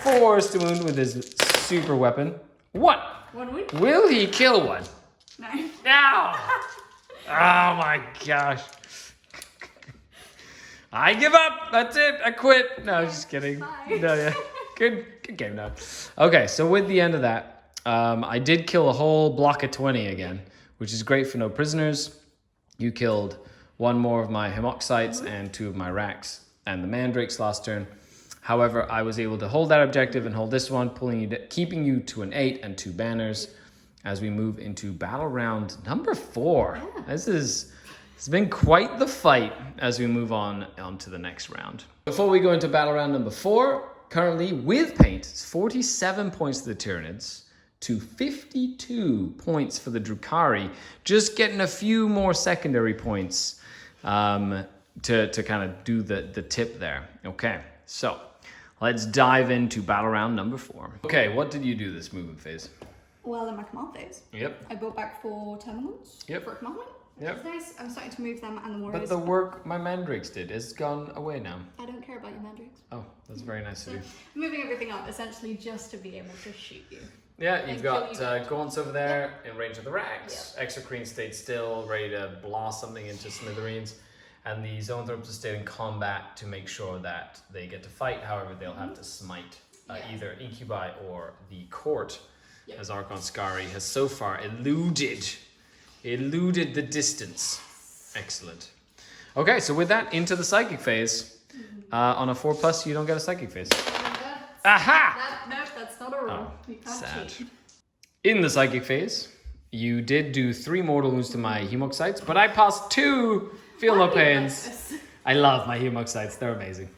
4s to wound with his super weapon. What? 1 wound? Will he kill one? No. No! Oh my gosh. I give up. That's it. I quit. No, just kidding. Bye. No, yeah. Good game now. Okay, so with the end of that, I did kill a whole block of 20 again, which is great for no prisoners. You killed 1 more of my Hemoxites and 2 of my Racks and the Mandrakes last turn. However, I was able to hold that objective and hold this one, keeping you to an 8 and 2 banners as we move into battle round number 4. Yeah. It's been quite the fight as we move on to the next round. Before we go into battle round number 4, currently with paint, it's 47 points to the Tyranids to 52 points for the Drukhari, just getting a few more secondary points to kind of do the tip there. Okay, so let's dive into battle round number 4. Okay, what did you do this movement phase? Well, in my command phase, Yep. I brought back 4 terminals for a command point. Yep. It's nice. I'm starting to move them and the warriors. But the work my Mandrakes did is gone away now. I don't care about your mandrakes. Oh, that's very nice to do. Moving everything up essentially just to be able to shoot you. Yeah, you've got kill you. Gaunts over there in range of the Racks. Exocrine stayed still, ready to blast something into smithereens. And the Zoanthropes stayed in combat to make sure that they get to fight. However, they'll have to smite either Incubi or the Court, as Archon Skari has so far eluded the distance. Excellent. Okay, so with that, into the Psychic phase. On a 4+, you don't get a Psychic phase. Aha! No, that's not a rule. You can't Sad. cheat. In the Psychic phase, you did do 3 mortal wounds to my Hemoxites, but I passed 2 Feel No Pains. I love my Hemoxites, they're amazing.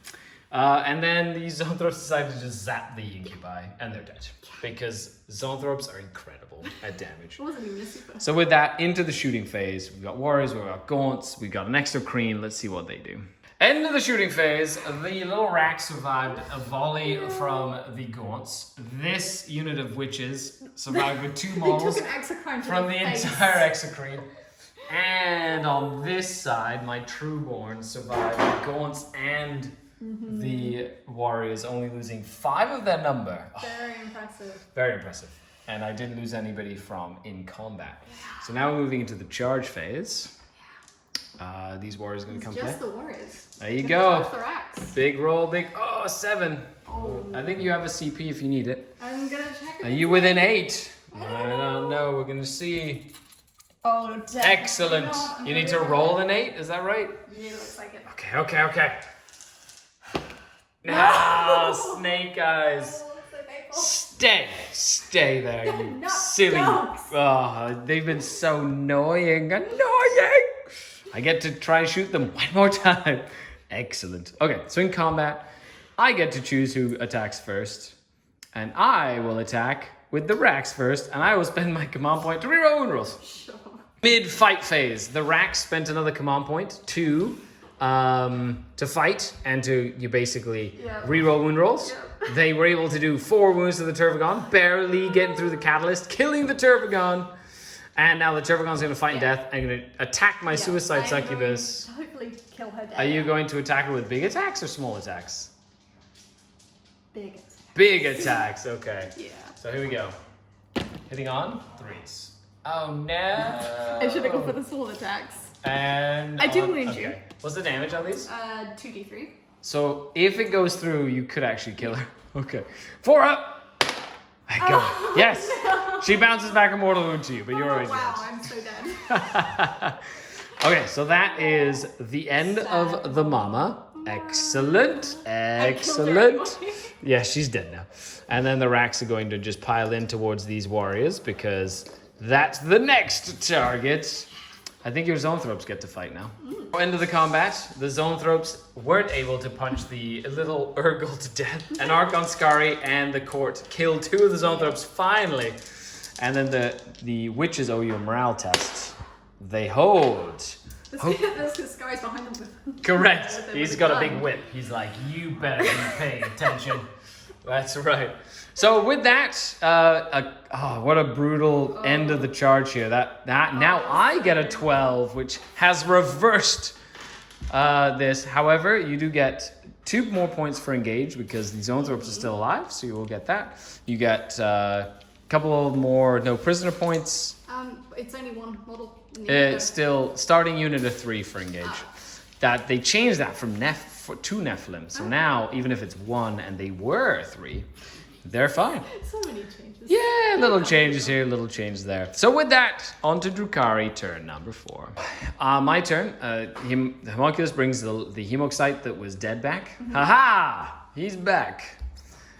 And then the Zoanthropes decided to just zap the Incubi, and they're dead. Because Zoanthropes are incredible at damage. It wasn't even a super. So with that, into the shooting phase, we've got Warriors, we've got Gaunts, we've got an Exocrine, let's see what they do. End of the shooting phase, the little Rack survived a volley from the Gaunts. This unit of witches survived with 2 models They took an exocrine from the face. entire Exocrine. And on this side, my Trueborn survived the Gaunts and the Warriors, only losing 5 of their number. Very impressive. Very impressive. And I didn't lose anybody from in combat. So now we're moving into the charge phase. These warriors are going to come Just play. the warriors. There you Gonna go. charge the racks. Big roll, big. Oh, 7. Oh. I think you have a CP if you need it. I'm gonna check. Are you within 8? I don't know. We're going to see. Oh, definitely Excellent. not. I'm You need to gonna roll an 8. Is that right? Yeah, looks like it. Okay. No, Snake Eyes. Oh, looks so painful. Stay there, you Not silly. dogs. Oh, they've been so annoying. I get to try and shoot them one more time. Excellent. Okay, so in combat, I get to choose who attacks first. And I will attack with the Racks first, and I will spend my command point to reroll wound rolls. Sure. Mid-fight phase, the Racks spent another command point to fight and you basically reroll wound rolls. Yep. They were able to do 4 wounds to the Turvagon, barely getting through the catalyst, killing the Turvagon. And now the Turvagon's going to fight in death. I'm going to attack my Suicide Succubus. Hopefully kill her dead. Are you going to attack her with big attacks or small attacks? Big attack. Big attacks, okay. Yeah. So here we go. Hitting on 3s. Oh no. I should have gone for the small attacks. And I do wound you. What's the damage on these? 2d3. So if it goes through, you could actually kill her. Okay. 4 up. I go. Yes. No. She bounces back a mortal wound to you, but you're already wow, dead. I'm so dead. Okay, so that is the end of the mama. Excellent. I killed her Excellent. anyway. Yeah, she's dead now. And then the racks are going to just pile in towards these warriors because that's the next target. I think your Zoanthropes get to fight now. End of the combat. The Zoanthropes weren't able to punch the little Urgle to death. And Archon Skari and the court killed 2 of the Zoanthropes finally. And then the witches owe you a morale test. They hold. There's Skari's behind them. Correct. He's got a big whip. He's like, you better be paying attention. That's right. So with that, what a brutal end of the charge here. That now I get a 12, which has reversed this. However, you do get 2 more points for engage because the Zoanthropes are still alive, so you will get that. You get a couple more no prisoner points. It's only 1 model. It's still starting unit of 3 for engage. That they changed that from to Nephilim. So now, even if it's 1 and they were 3, they're fine. So many changes. Yeah, little changes here, little changes there. So with that, on to Drukhari, turn number 4. My turn. Homunculus brings the Hemoxite that was dead back. Haha! He's back.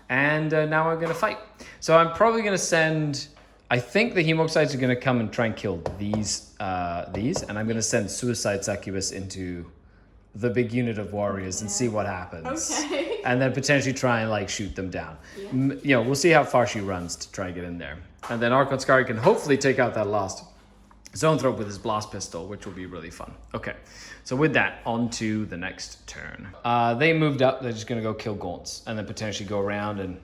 And now we're going to fight. So I'm probably going to send... I think the Hemoxites are going to come and try and kill these, and I'm going to send Suicide Succubus into the big unit of warriors and see what happens. Okay. And then potentially try and like shoot them down. Yeah. We'll see how far she runs to try and get in there. And then Archon Skari can hopefully take out that last Zoanthrope with his blast pistol, which will be really fun. Okay, so with that, on to the next turn. They moved up. They're just going to go kill Gaunts and then potentially go around and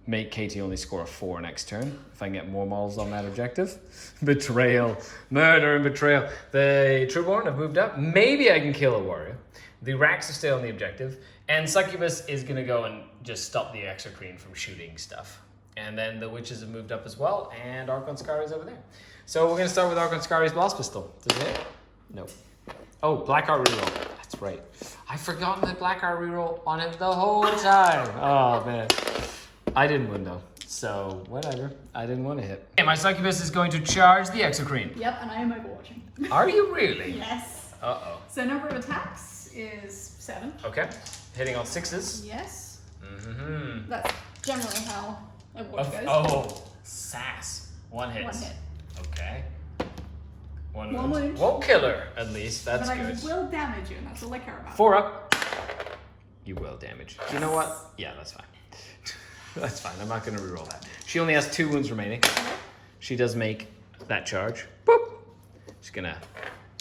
make Katie only score a 4 next turn if I can get more models on that objective. Betrayal, murder and betrayal. The Trueborn have moved up. Maybe I can kill a warrior. The racks are still on the objective, and Succubus is going to go and just stop the Exocrine from shooting stuff. And then the witches have moved up as well, and Archon Skari is over there. So we're going to start with Archon Skari's blast pistol. Does it hit? No. Oh, Black Art reroll. That's right. I've forgotten that Black Art reroll on him the whole time. Oh man. I didn't win though, so whatever. I didn't want to hit. Okay, my Succubus is going to charge the Exocrine. Yep, and I am overwatching. Are you really? Yes. Uh-oh. So number of attacks is 7. Okay. Hitting on 6s. Yes. Mm-hmm. That's generally how Overwatch goes. Oh, sass. 1 hit. 1 hit. Okay. One One wound. Won't kill her, at least. That's but good. I will damage you, and that's all I care about. 4 up. You will damage. You know what? Yeah, that's fine. That's fine. I'm not going to reroll that. She only has 2 wounds remaining. She does make that charge. Boop. She's going to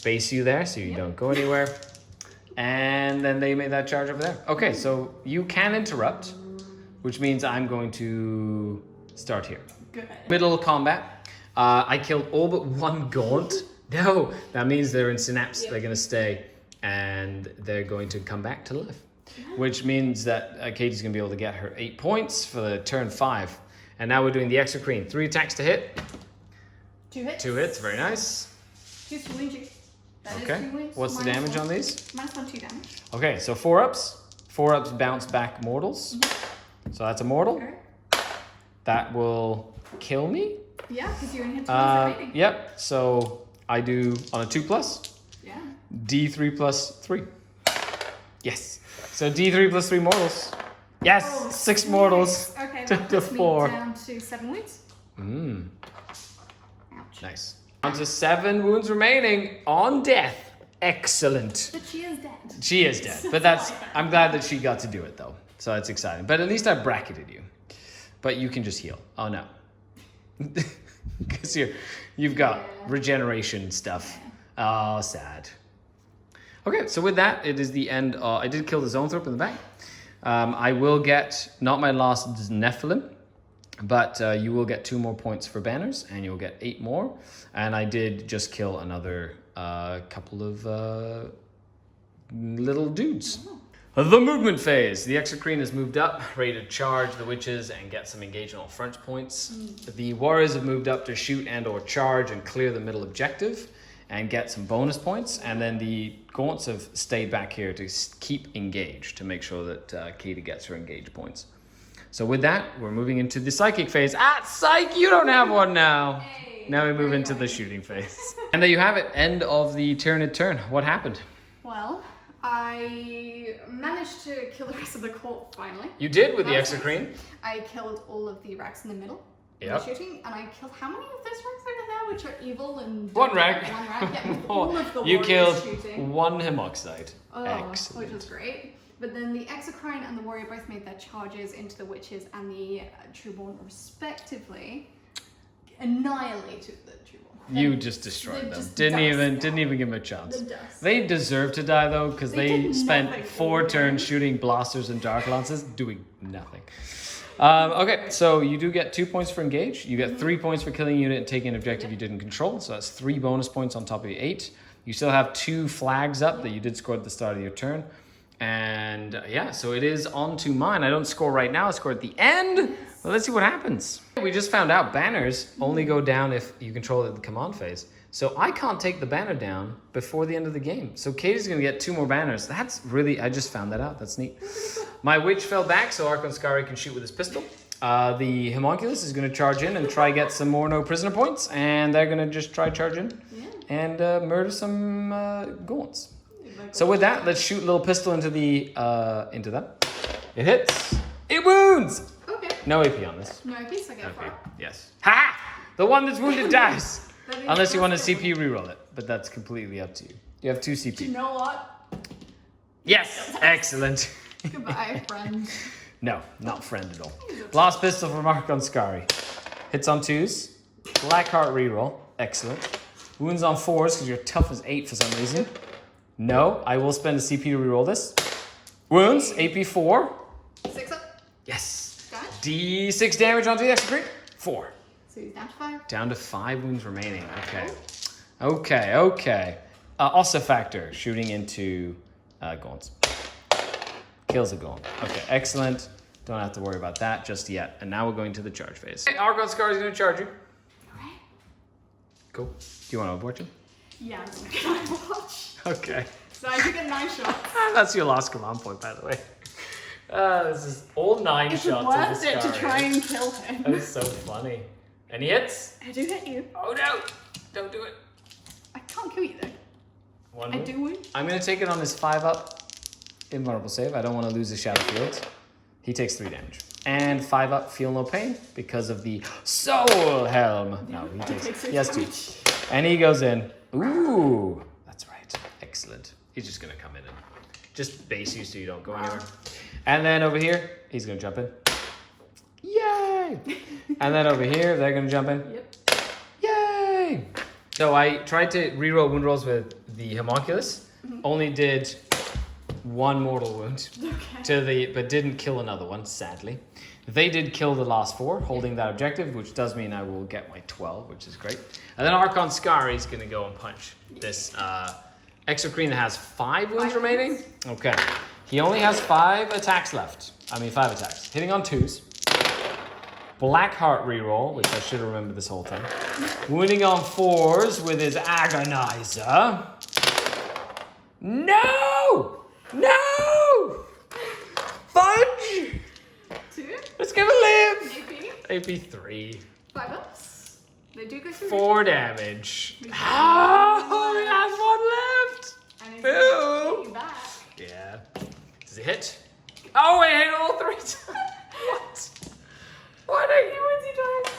base you there so you don't go anywhere. And then they made that charge over there. Okay, so you can interrupt, which means I'm going to start here. Good. Middle combat. I killed all but 1 Gaunt. No, that means they're in Synapse. Yep. They're going to stay, and they're going to come back to life. Which means that Katie's going to be able to get her 8 points for the turn 5. And now we're doing the Exocrine. 3 attacks to hit. 2 hits. 2 hits, very nice. 2 to wound you. That is Okay, 2 wounds. what's the damage on these? -1, 2 damage. Okay, so 4 ups. 4 ups bounce back mortals. So that's a mortal. Okay. That will kill me. Yeah, because you only had 2 remaining. Yep, so I do on a 2+. Yeah. D3 plus 3. Yes. So D3 plus 3 mortals. Yes, Oh, 6 mortals. Okay, to that puts me 4. down to 7 wounds. Ouch. Nice. On to 7 wounds remaining on death. Excellent. But she is dead. She is dead, but I'm glad that she got to do it though. So that's exciting. But at least I bracketed you. But you can just heal. Oh no. Because you've got regeneration stuff. Oh, sad. Okay, so with that, it is the end. I did kill the Zoanthrope in the back. I will get, not my last Nephilim, but you will get 2 more points for banners, and you'll get 8 more. And I did just kill another couple of little dudes. The movement phase. The Exocrine has moved up, ready to charge the witches and get some engagement on front points. The warriors have moved up to shoot and or charge and clear the middle objective and get some bonus points. And then the Gaunts have stayed back here to keep engaged to make sure that Katie gets her engage points. So with that, we're moving into the psychic phase. Psych, you don't have one now. Hey, now we move into the shooting phase. And there you have it, end of the Tyranid turn. What happened? Well, I managed to kill the rest of the court finally. You did with the That was Exocrine. nice. I killed all of the racks in the middle. Yep. Shooting, and I killed how many of those racks over there, which are evil and One rack. One rack. Yeah, with all of the You warriors killed shooting. one Hemoxide. Oh, Excellent. which was great. But then the Exocrine and the warrior both made their charges into the witches and the Trueborn respectively. Annihilated the Trueborn. You just destroyed them. just Didn't dust. even give them a chance. The dust. They deserve to die though, because They they did spent nothing 4 for turns them. shooting blasters and dark lances, doing nothing. Okay, so you do get 2 points for engage. You get 3 points for killing a unit and taking an objective you didn't control. So that's 3 bonus points on top of your 8. You still have 2 flags up that you did score at the start of your turn. And yeah, so it is on to mine. I don't score right now, I score at the end. Well, let's see what happens. We just found out banners only go down if you control it at the command phase. So I can't take the banner down before the end of the game. So Katie's gonna get 2 more banners. That's really, I just found that out, that's neat. My witch fell back, so Archon Skari can shoot with his pistol. The homunculus is gonna charge in and try get some more no prisoner points. And they're gonna just try charge in and murder some gaunts. So with that, let's shoot a little pistol into them. It hits. It wounds. Okay. No AP on this. No piece I get for Okay. it. Yes. Ha! The one that's wounded dies. That is Unless you want to just CP reroll it, but that's completely up to you. You have 2 CP. You know what? Yes. Excellent. Goodbye, friend. No, not friend at all. Blast pistol from Archon Skari. Hits on 2s. Blackheart reroll. Excellent. Wounds on 4s because you're tough as 8 for some reason. No, I will spend a CP to reroll this. Wounds, AP 4. 6 up. Yes. Damage. D6 damage onto the extra crit. 4. So he's down to 5. Down to 5 wounds remaining. Okay. Okay. Ossifactor shooting into gaunts. Kills a gaunt. Okay, excellent. Don't have to worry about that just yet. And now we're going to the charge phase. Okay, Archon Skari is going to charge you. Alright. Cool. Do you want to abort him? Yeah, I'm gonna watch. Okay. So I do get 9 shots. That's your last command point, by the way. This is all 9 It's shots. worth of it to Skari. try and kill him. That is so funny. And he hits. I do hit you. Oh no! Don't do it. I can't kill you though. One I wound. do wound. I'm going to take it on his 5-up invulnerable save. I don't want to lose his Shadow Field. He takes 3 damage. And 5-up feel no pain because of the Soul Helm. No, he has 2. And he goes in. Ooh, that's right. Excellent. He's just going to come in and just base you so you don't go anywhere. And then over here, he's going to jump in. Yay! And then over here, they're going to jump in. Yep. Yay! So I tried to reroll wound rolls with the homunculus. Only did 1 mortal wound but didn't kill another one, sadly. They did kill the last 4, holding that objective, which does mean I will get my 12, which is great. And then Archon Skari is going to go and punch this Exocrine that has 5 wounds remaining. Okay. He only has 5 attacks left. 5 attacks. Hitting on 2s. Blackheart reroll, which I should have remembered this whole time. Wounding on 4s with his Agonizer. No! No! Fudge! 2. Let's give a live! AP. AP 3. 5 ups. They do go through. 4 damage. Oh, he has 1 left! And he's Boo! getting back. Yeah. Does it hit? Oh, it hit all 3 times. What?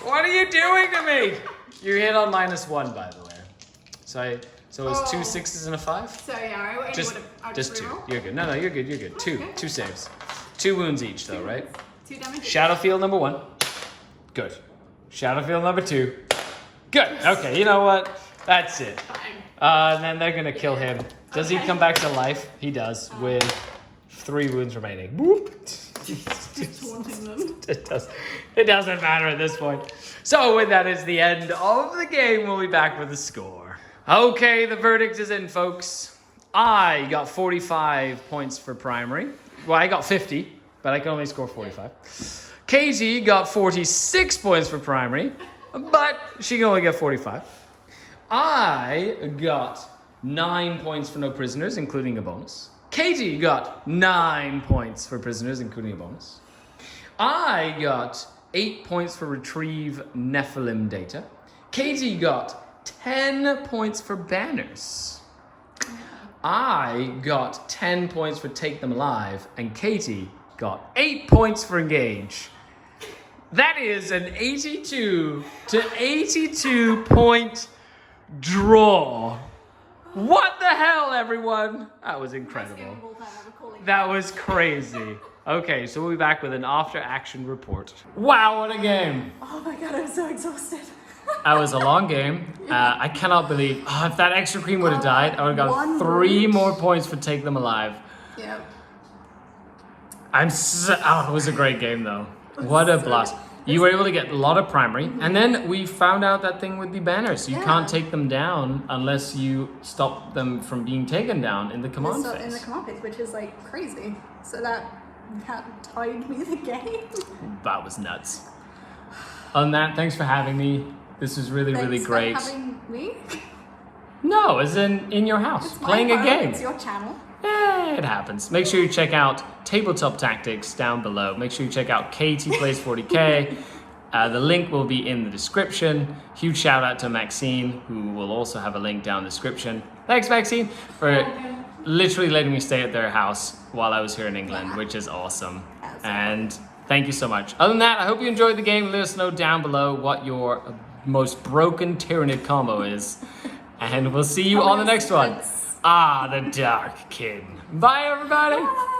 What are you doing to me? You hit on -1, by the way. So it's 2 6s and a 5? So yeah, I Just just 2. reroll. You're good. No, you're good. You're good. Okay. 2 saves. 2 wounds each, though, right? 2 damage. Shadow Field number 1. Good. Shadow Field number 2. Good. Okay, you know what? That's it. Fine. And then they're gonna kill him. Does he Okay. come back to life? He does, with 3 wounds remaining. Whoop. Just taunting them. It doesn't matter at this point. So with that is the end of the game. We'll be back with the score. Okay, the verdict is in, folks. I got 45 points for primary. Well, I got 50, but I can only score 45. Katie got 46 points for primary, but she can only get 45. I got 9 points for no prisoners, including a bonus. Katie got 9 points for prisoners, including a bonus. I got 8 points for retrieve Nephilim data. Katie got 10 points for banners. I got 10 points for Take Them Alive, and Katie got 8 points for Engage. That is an 82 to 82 point draw. What the hell, everyone? That was incredible. That was crazy. Okay, so we'll be back with an after-action report. Wow, what a game. Oh my god, I'm so exhausted. That was a long game. I cannot believe, if that extra cream would have died, I would have got 3 more points for Take Them Alive. Yep. It was a great game though. What a blast. You were able to get a lot of primary, and then we found out that thing with the banners. So you can't take them down unless you stop them from being taken down in the command phase. In the command phase, which is like crazy. So that tied me the game. That was nuts. Other than that, thanks for having me. This was really, really great. Thanks for having me. No, as in your house, It's playing my a home, game. It's your channel. Yeah, it happens. Make sure you check out Tabletop Tactics down below. Make sure you check out Katie Plays 40k. The link will be in the description. Huge shout out to Maxine, who will also have a link down in the description. Thanks, Maxine, for literally letting me stay at their house while I was here in England, which is awesome. And thank you so much. Other than that, I hope you enjoyed the game. Let us know down below what your most broken Tyranid combo is. And we'll see you on the next one. The Dark King. Bye, everybody. Bye.